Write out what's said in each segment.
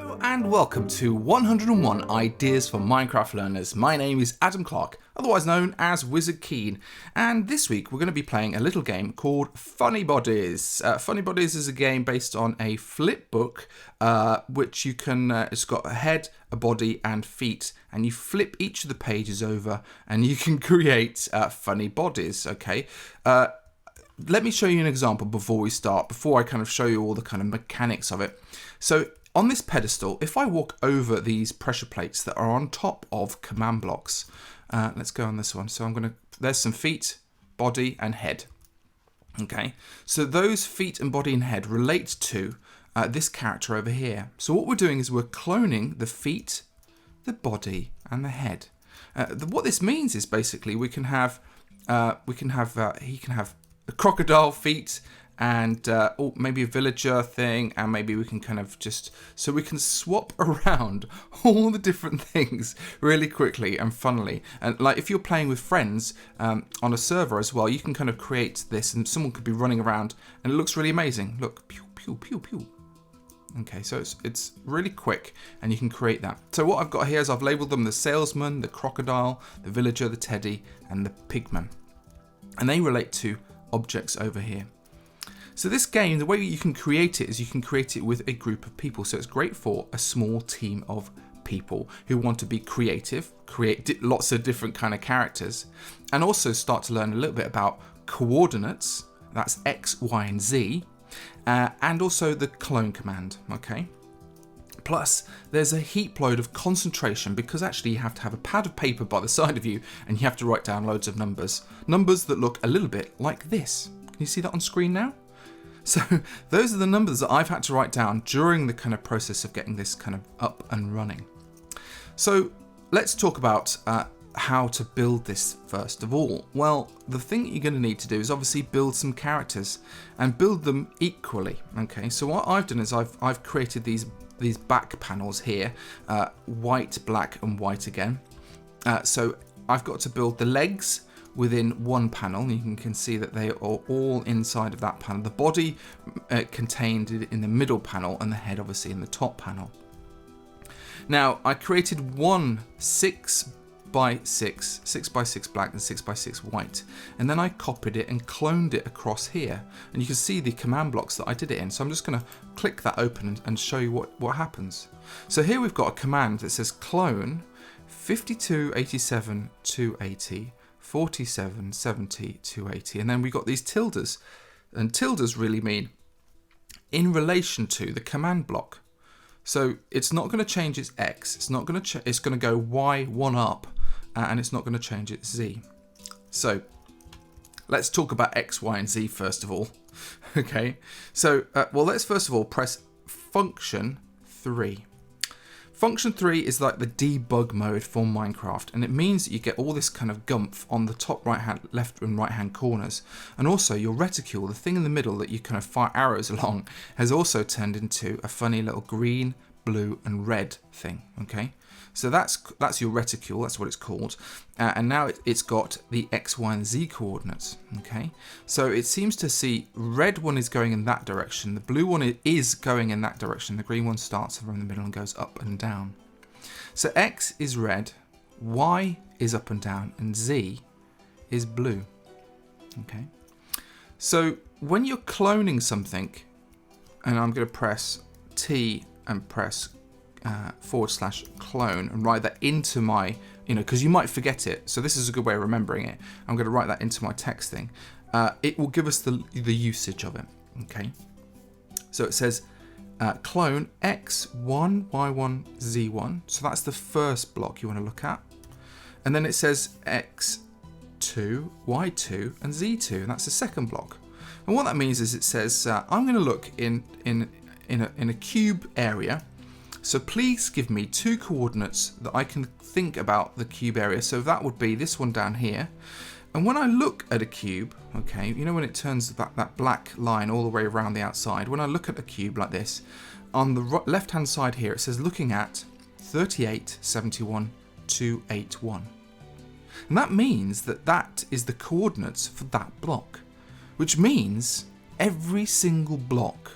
Hello and welcome to 101 Ideas for Minecraft Learners. My name is Adam Clark, otherwise known as Wizard Keen, and this week we're going to be playing a little game called Funny Bodies. Funny Bodies is a game based on a flip book, which you can, it's got a head, a body and feet, and you flip each of the pages over and you can create funny bodies, okay? Let me show you an example before I kind of show you all the kind of mechanics of it. So on this pedestal, if I walk over these pressure plates that are on top of command blocks, let's go on this one. So there's some feet, body and head. Okay, so those feet and body and head relate to this character over here. So what we're doing is we're cloning the feet, the body and the head. What this means is basically he can have crocodile feet and maybe a villager thing, and maybe we can kind of so we can swap around all the different things really quickly and funnily. And like if you're playing with friends on a server as well, you can kind of create this and someone could be running around and it looks really amazing. Look, pew, pew, pew, pew. Okay, so it's really quick and you can create that. So what I've got here is I've labeled them the salesman, the crocodile, the villager, the teddy and the pigman. And they relate to objects over here. So this game, the way you can create it is you can create it with a group of people. So it's great for a small team of people who want to be creative, create lots of different kind of characters, and also start to learn a little bit about coordinates. That's X, Y, and Z, and also the clone command. Okay. Plus, there's a heap load of concentration because actually you have to have a pad of paper by the side of you and you have to write down loads of numbers. Numbers that look a little bit like this. Can you see that on screen now? So those are the numbers that I've had to write down during the kind of process of getting this kind of up and running. So let's talk about how to build this first of all. Well, the thing that you're going to need to do is obviously build some characters and build them equally. Okay, so what I've done is I've created these back panels here, white, black and white again. So I've got to build the legs within one panel. You can see that they are all inside of that panel. The body contained in the middle panel and the head obviously in the top panel. Now I created one 6 by 6 black and 6 by 6 white, and then I copied it and cloned it across here, and you can see the command blocks that I did it in. So I'm just going to click that open and show you what happens. So here we've got a command that says clone 52 87 280 47 70 280, and then we got these tildes, and tildes really mean in relation to the command block. So it's not going to change its X, it's not going to it's going to go Y one up, and it's not going to change its Z. So let's talk about X, Y and Z first of all. Okay, so well, let's first of all press function 3. Function 3 is like the debug mode for Minecraft, and it means that you get all this kind of gumph on the top left and right hand corners, and also your reticule, the thing in the middle that you kind of fire arrows along, has also turned into a funny little green, blue and red thing. Okay, so that's your reticule, that's what it's called, and now it's got the X, Y and Z coordinates. Okay, so it seems to see red one is going in that direction, the blue one is going in that direction, the green one starts from the middle and goes up and down. So X is red, Y is up and down, and Z is blue. Okay, so when you're cloning something, and I'm going to press T and press / clone and write that into my, because you might forget it, so this is a good way of remembering it. I'm going to write that into my text thing. It will give us the usage of it. Okay, so it says clone X1 Y1 Z1, so that's the first block you want to look at, and then it says X2 Y2 and Z2, and that's the second block. And what that means is it says I'm going to look in a cube area, so please give me 2 coordinates that I can think about the cube area. So that would be this one down here, and when I look at a cube, okay, when it turns that black line all the way around the outside, when I look at a cube like this, on the left hand side here it says looking at 38 71 281, and that means that is the coordinates for that block, which means every single block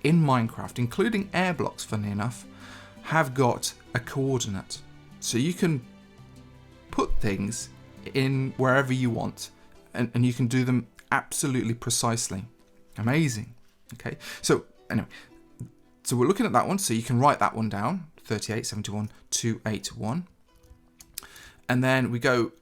in Minecraft, including air blocks, funnily enough, have got a coordinate. So you can put things in wherever you want, and you can do them absolutely precisely. Amazing. Okay, so anyway, so we're looking at that one, so you can write that one down, 38, 71, 281. And then we go,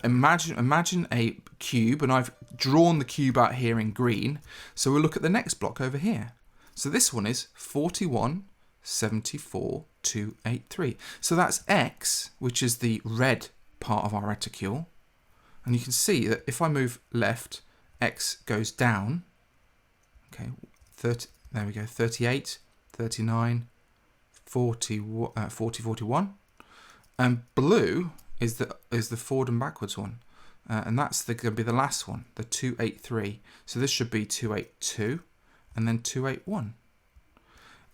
imagine a cube, and I've drawn the cube out here in green. So we'll look at the next block over here. So this one is 41, 74, 283. So that's X, which is the red part of our reticule. And you can see that if I move left, X goes down. Okay, 30, there we go, 38, 39, 40, 41. And blue is the forward and backwards one. And that's going to be the last one, the 283. So this should be 282 and then 281.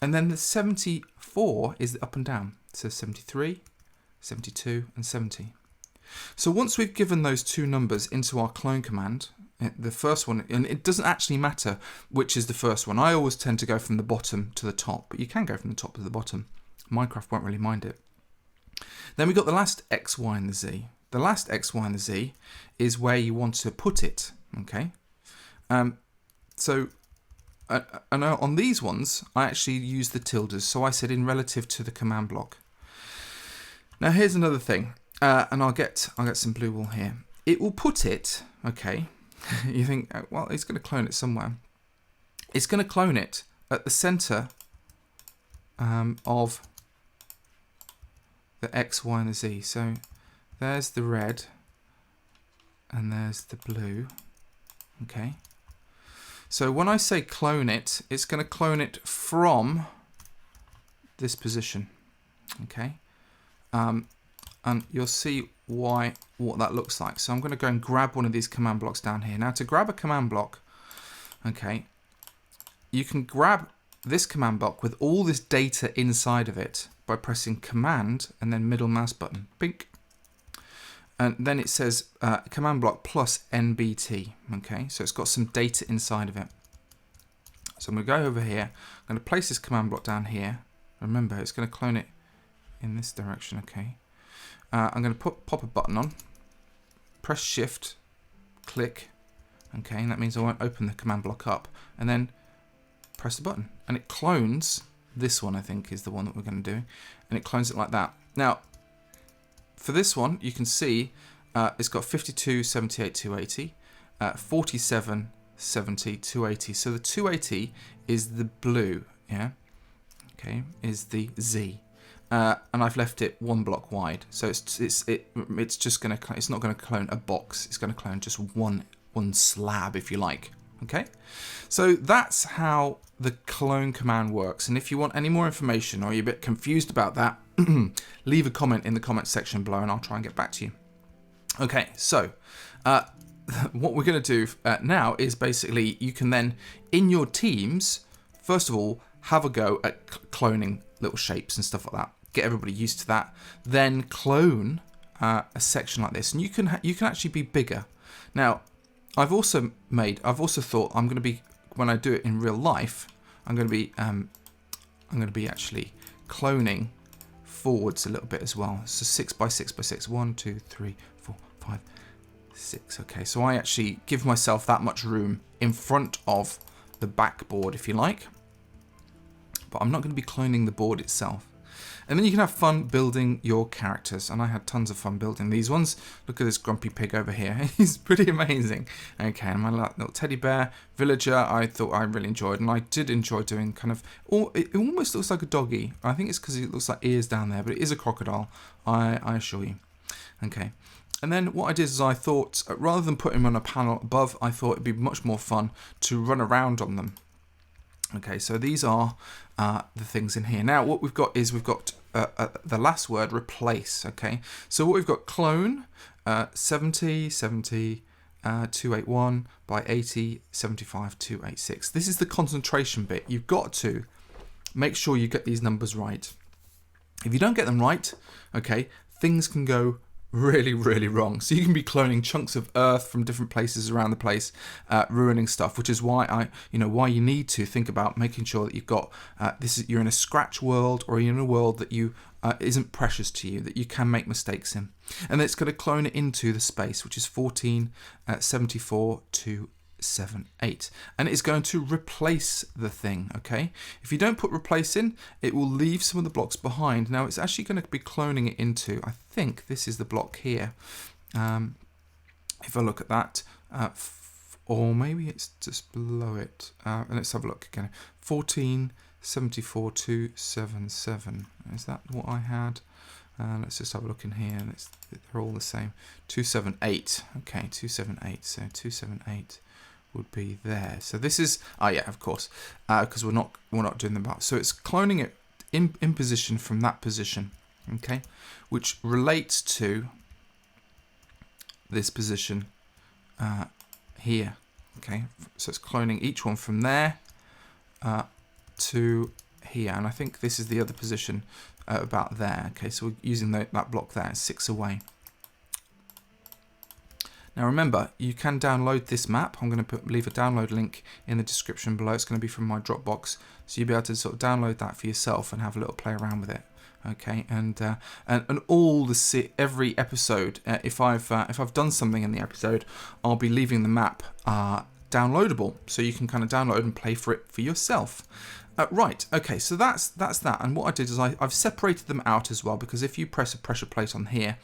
And then the 74 is the up and down. So 73, 72 and 70. So once we've given those two numbers into our clone command, the first one, and it doesn't actually matter which is the first one. I always tend to go from the bottom to the top, but you can go from the top to the bottom. Minecraft won't really mind it. Then we've got the last X, Y, and the Z. The last X, Y, and the Z is where you want to put it, okay? So on these ones, I actually use the tildes. So I said in relative to the command block. Now here's another thing, and I'll get some blue wool here. It will put it, okay, you think, well, it's going to clone it somewhere. It's going to clone it at the center of the X, Y, and the Z. So there's the red and there's the blue. Okay. So when I say clone it, it's going to clone it from this position. Okay. And you'll see what that looks like. So I'm going to go and grab one of these command blocks down here. Now to grab a command block, okay, you can grab this command block with all this data inside of it by pressing command and then middle mouse button. Bink. And then it says command block plus NBT. Okay, so it's got some data inside of it. So I'm going to go over here. I'm going to place this command block down here. Remember, it's going to clone it in this direction. Okay. I'm going to pop a button on. Press shift. Click. Okay, and that means I won't open the command block up. And then press the button. And it clones this one, I think, is the one that we're going to do. And it clones it like that. Now, for this one, you can see it's got 52, 78, 280, 47, 70, 280. So the 280 is the blue, yeah? Okay, is the Z. And I've left it one block wide. So it's just going to, it's not going to clone a box. It's going to clone just one slab, if you like. Okay, so that's how the clone command works. And if you want any more information or you're a bit confused about that, leave a comment in the comment section below and I'll try and get back to you. Okay, so what we're going to do now is basically you can then, in your teams, first of all, have a go at cloning little shapes and stuff like that. Get everybody used to that. Then clone a section like this, and you can actually be bigger. Now, I've also thought I'm going to be, when I do it in real life, I'm going to be actually cloning forwards a little bit as well. So 6 by 6 by 6. 1, 2, 3, 4, 5, 6. Okay, so I actually give myself that much room in front of the backboard, if you like. But I'm not going to be cloning the board itself. And then you can have fun building your characters. And I had tons of fun building these ones. Look at this grumpy pig over here. He's pretty amazing. Okay, and my little teddy bear, villager, I thought I really enjoyed. And I did enjoy doing kind of, it almost looks like a doggy. I think it's because it looks like ears down there, but it is a crocodile, I assure you. Okay. And then what I did is I thought, rather than put him on a panel above, I thought it'd be much more fun to run around on them. Okay, so these are the things in here. Now, what we've got is the last word, replace. Okay, so what we've got, clone, 70, 70, 281 by 80, 75, 286. This is the concentration bit. You've got to make sure you get these numbers right. If you don't get them right, okay, things can go really, really wrong. So you can be cloning chunks of earth from different places around the place, ruining stuff, which is why why you need to think about making sure that you've got you're in a scratch world, or you're in a world that you isn't precious to you, that you can make mistakes in, and it's going to clone it into the space, which is 1474278, and it's going to replace the thing. Okay, if you don't put replace in, it will leave some of the blocks behind. Now it's actually going to be cloning it into, I think this is the block here, if I look at that, or maybe it's just below it, and let's have a look again. 1474277, is that what I had? Let's just have a look in here, and they're all the same. 278, okay, 278, so 278 would be there. So this is, yeah, of course, because we're not doing them up. So it's cloning it in position from that position, okay, which relates to this position here, okay. So it's cloning each one from there to here, and I think this is the other position about there. Okay, so we're using that block there, 6 away. Now remember, you can download this map. I'm going to leave a download link in the description below. It's going to be from my Dropbox, so you'll be able to sort of download that for yourself and have a little play around with it. Okay, and every episode, if I've done something in the episode, I'll be leaving the map downloadable, so you can kind of download and play for it for yourself. Right, okay, so that's that. And what I did is I've separated them out as well, because if you press a pressure plate on here,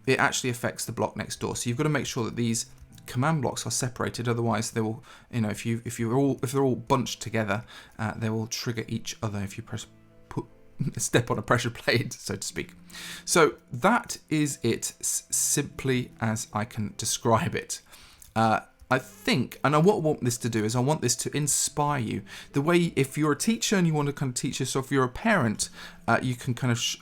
it actually affects the block next door. So you've got to make sure that these command blocks are separated, otherwise they will, if they're all bunched together, they will trigger each other if you step on a pressure plate, so to speak. So that is it, simply as I can describe it. I think, and what I want this to do is I want this to inspire you. The way, if you're a teacher and you want to kind of teach this, or if you're a parent, you can kind of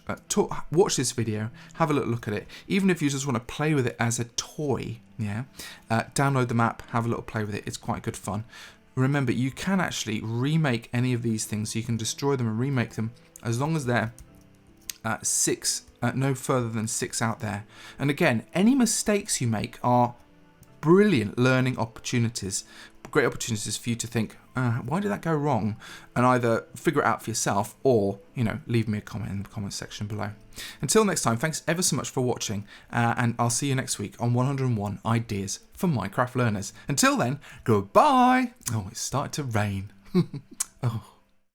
watch this video, have a little look at it. Even if you just want to play with it as a toy, yeah, download the map, have a little play with it. It's quite good fun. Remember, you can actually remake any of these things. So you can destroy them and remake them as long as they're no further than 6 out there. And again, any mistakes you make are brilliant learning opportunities, great opportunities for you to think, why did that go wrong, and either figure it out for yourself, or leave me a comment in the comment section below. Until next time, thanks ever so much for watching, and I'll see you next week on 101 Ideas for Minecraft Learners. Until then, goodbye. Oh, it's started to rain. Oh.